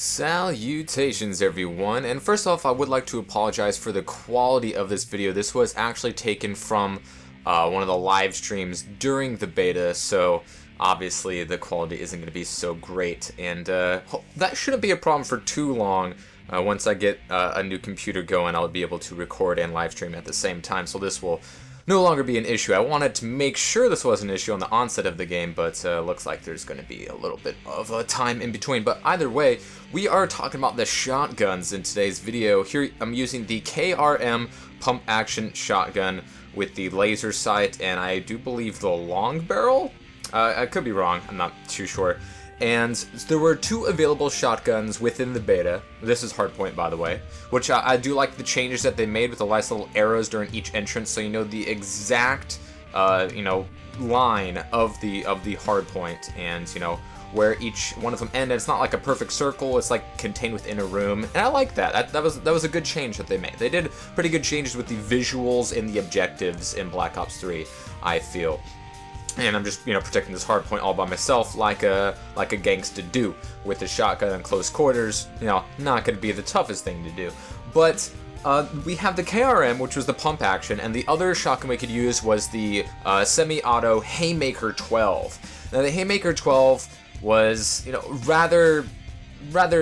Salutations everyone, and first off I would like to apologize for the quality of this video. This was actually taken from one of the live streams during the beta, so obviously the quality isn't going to be so great, and that shouldn't be a problem for too long. Once I get a new computer going, I'll be able to record and live stream at the same time, so this will no longer be an issue. I wanted to make sure this was an issue on the onset of the game, but looks like there's going to be a little bit of a time in between. But either way, we are talking about the shotguns in today's video. Here I'm using the KRM pump action shotgun with the laser sight, and I do believe the long barrel? I could be wrong, I'm not too sure. And there were two available shotguns within the beta. This is hardpoint, by the way, which I do like the changes that they made with the nice little arrows during each entrance, so you know the exact line of the hardpoint, and you know where each one of them end. It's not like a perfect circle, it's like contained within a room, and I like that. That was a good change that they made. They did pretty good changes with the visuals and the objectives in Black Ops 3, I feel. And I'm just, protecting this hard point all by myself, like a gangsta do with the shotgun in close quarters. Not going to be the toughest thing to do. But we have the KRM, which was the pump action, and the other shotgun we could use was the semi-auto Haymaker 12. Now the Haymaker 12 was, rather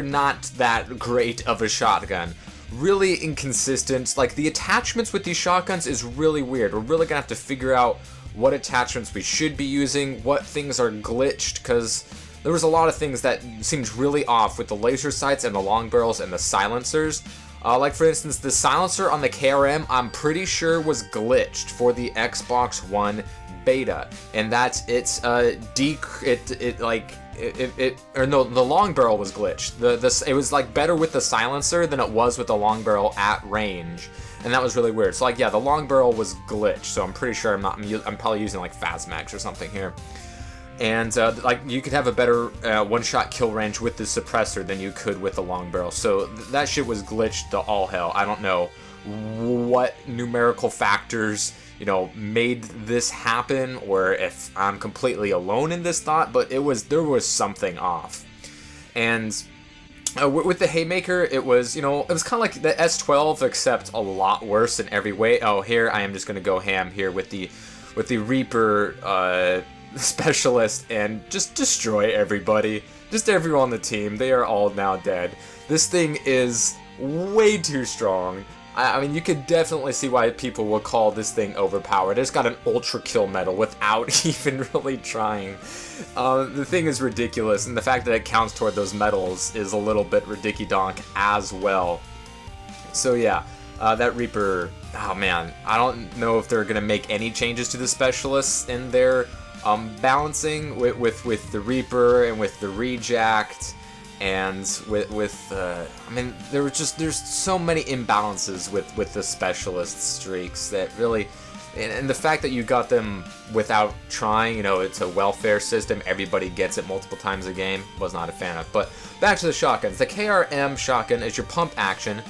not that great of a shotgun. Really inconsistent. Like, the attachments with these shotguns is really weird. We're really gonna have to figure out what attachments we should be using, what things are glitched, because there was a lot of things that seemed really off with the laser sights and the long barrels and the silencers. Like for instance, the silencer on the KRM, I'm pretty sure was glitched for the Xbox One beta, and that's the long barrel was glitched. It was like better with the silencer than it was with the long barrel at range. And that was really weird. So like, yeah, the long barrel was glitched, so I'm pretty sure I'm probably using like Phasmax or something here. And like, you could have a better one-shot kill range with the suppressor than you could with the long barrel. So that shit was glitched to all hell. I don't know what numerical factors, made this happen, or if I'm completely alone in this thought, but there was something off. And with the Haymaker, it was, it was kind of like the S12, except a lot worse in every way. Oh, here I am just gonna go ham here with the Reaper specialist and just destroy everybody, just everyone on the team. They are all now dead. This thing is way too strong. I mean, you could definitely see why people will call this thing overpowered. It's got an ultra kill medal without even really trying. The thing is ridiculous, and the fact that it counts toward those medals is a little bit ridiculous as well. So yeah, that Reaper, oh man, I don't know if they're gonna make any changes to the specialists in their balancing with the Reaper and with the Rejacked. And I mean, there's so many imbalances with the specialist streaks that really, and the fact that you got them without trying, it's a welfare system, everybody gets it multiple times a game, was not a fan of. But back to the shotguns. The KRM shotgun is your pump action,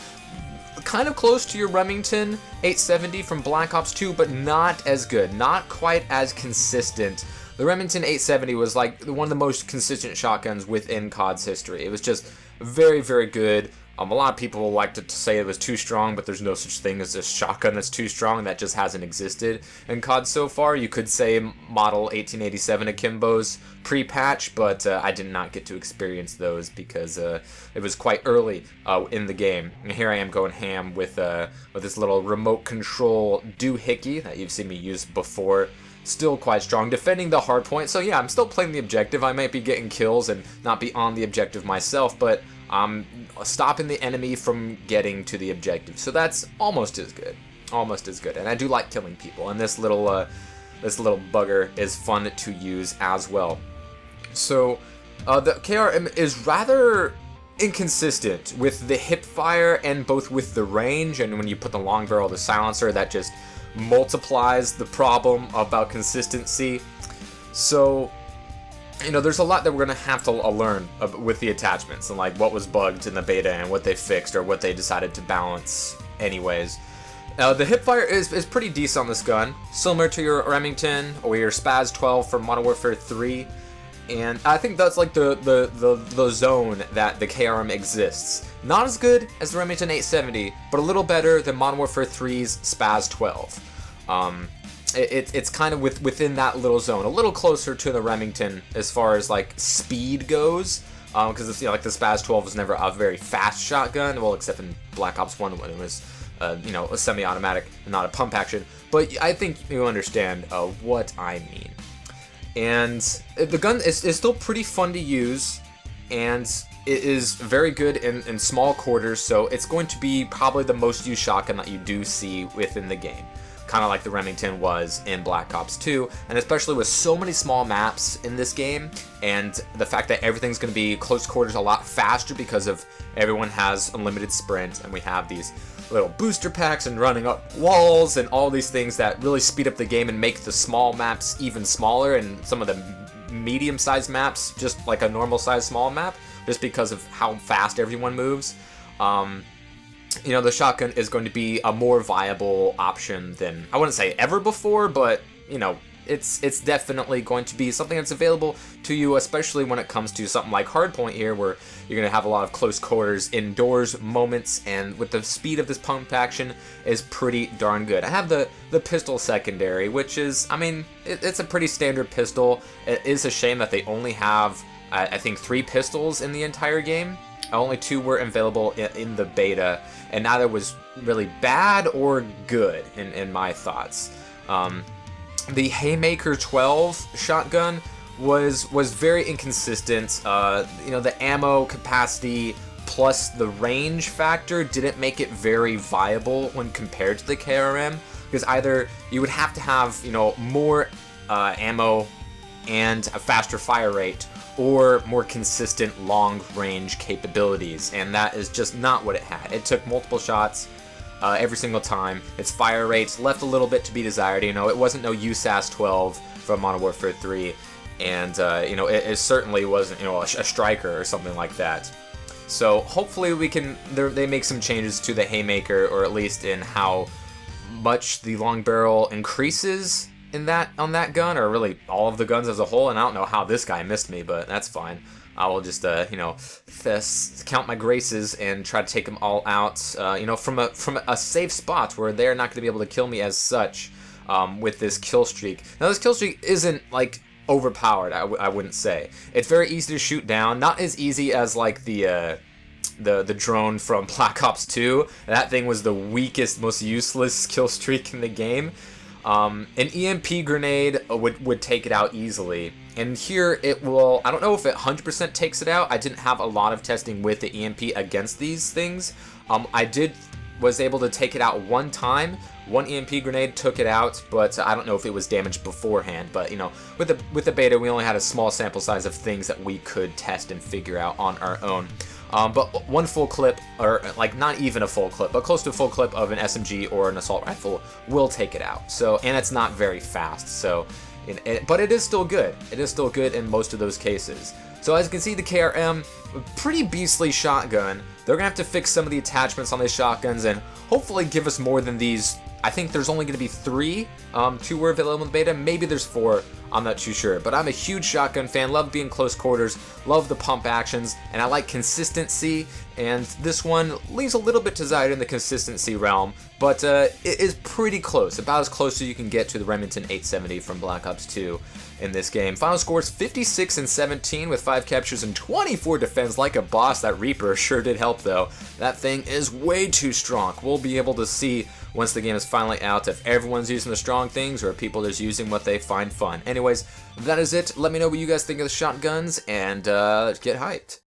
kind of close to your Remington 870 from Black Ops 2, but not as good, not quite as consistent. The Remington 870 was like one of the most consistent shotguns within COD's history. It was just very, very good. A lot of people like to say it was too strong, but there's no such thing as a shotgun that's too strong. That just hasn't existed in COD so far. You could say model 1887 Akimbo's pre-patch, but I did not get to experience those because it was quite early in the game. And here I am going ham with this little remote control doohickey that you've seen me use before. Still quite strong, defending the hard point. So yeah, I'm still playing the objective. I might be getting kills and not be on the objective myself, but I'm stopping the enemy from getting to the objective. So that's almost as good. Almost as good. And I do like killing people, and this little bugger is fun to use as well. So the KRM is rather inconsistent with the hip fire and both with the range, and when you put the long barrel, the silencer, that just multiplies the problem about consistency. So, there's a lot that we're going to have to learn with the attachments, and like what was bugged in the beta and what they fixed or what they decided to balance anyways. The hipfire is pretty decent on this gun, similar to your Remington or your Spaz 12 from Modern Warfare 3. And I think that's like the zone that the KRM exists. Not as good as the Remington 870, but a little better than Modern Warfare 3's Spaz 12. It's kind of within that little zone, a little closer to the Remington as far as like speed goes, because like the Spaz 12 was never a very fast shotgun, well, except in Black Ops 1 when it was a semi-automatic and not a pump action. But I think you understand what I mean. And the gun is still pretty fun to use, and it is very good in small quarters, so it's going to be probably the most used shotgun that you do see within the game. Kind of like the Remington was in Black Ops 2, and especially with so many small maps in this game, and the fact that everything's going to be close quarters a lot faster because of everyone has unlimited sprint, and we have these little booster packs and running up walls and all these things that really speed up the game and make the small maps even smaller, and some of the medium-sized maps just like a normal-sized small map, just because of how fast everyone moves. The shotgun is going to be a more viable option than, I wouldn't say ever before, but, it's definitely going to be something that's available to you, especially when it comes to something like Hardpoint here, where you're going to have a lot of close quarters indoors moments, and with the speed of this pump action is pretty darn good. I have the pistol secondary, which is, it's a pretty standard pistol. It is a shame that they only have, I think, 3 pistols in the entire game. Only 2 were available in the beta, and neither was really bad or good in my thoughts. The Haymaker 12 shotgun was very inconsistent. The ammo capacity plus the range factor didn't make it very viable when compared to the KRM, because either you would have to have more ammo and a faster fire rate, or more consistent long-range capabilities, and that is just not what it had. It took multiple shots every single time. Its fire rates left a little bit to be desired. It wasn't no USAS 12 from Modern Warfare 3, and it certainly wasn't a striker or something like that. So hopefully they make some changes to the Haymaker, or at least in how much the long barrel increases on that gun, or really all of the guns as a whole. And I don't know how this guy missed me, but that's fine. I will just count my graces and try to take them all out from a safe spot where they're not going to be able to kill me as such with this kill streak. Now this kill streak isn't like overpowered, I wouldn't say. It's very easy to shoot down, not as easy as like the drone from Black Ops 2. That thing was the weakest, most useless kill streak in the game. An EMP grenade would take it out easily, and here it will, I don't know if it 100% takes it out. I didn't have a lot of testing with the EMP against these things. Was able to take it out one time. One EMP grenade took it out, but I don't know if it was damaged beforehand. But with the beta, we only had a small sample size of things that we could test and figure out on our own. But one full clip, or like not even a full clip, but close to a full clip of an SMG or an assault rifle will take it out. So, and it's not very fast. So, but it is still good. It is still good in most of those cases. So as you can see, the KRM, pretty beastly shotgun. They're gonna have to fix some of the attachments on these shotguns and hopefully give us more than these. I think there's only gonna be 3. 2 were available in the beta. Maybe there's 4. I'm not too sure, but I'm a huge shotgun fan, love being close quarters, love the pump actions, and I like consistency, and this one leaves a little bit desired in the consistency realm, but it is pretty close, about as close as you can get to the Remington 870 from Black Ops 2 in this game. Final scores 56 and 17 with 5 captures and 24 defense. Like a boss. That Reaper sure did help though. That thing is way too strong. We'll be able to see once the game is finally out if everyone's using the strong things or if people are just using what they find fun. Anyways, that is it. Let me know what you guys think of the shotguns, and get hyped.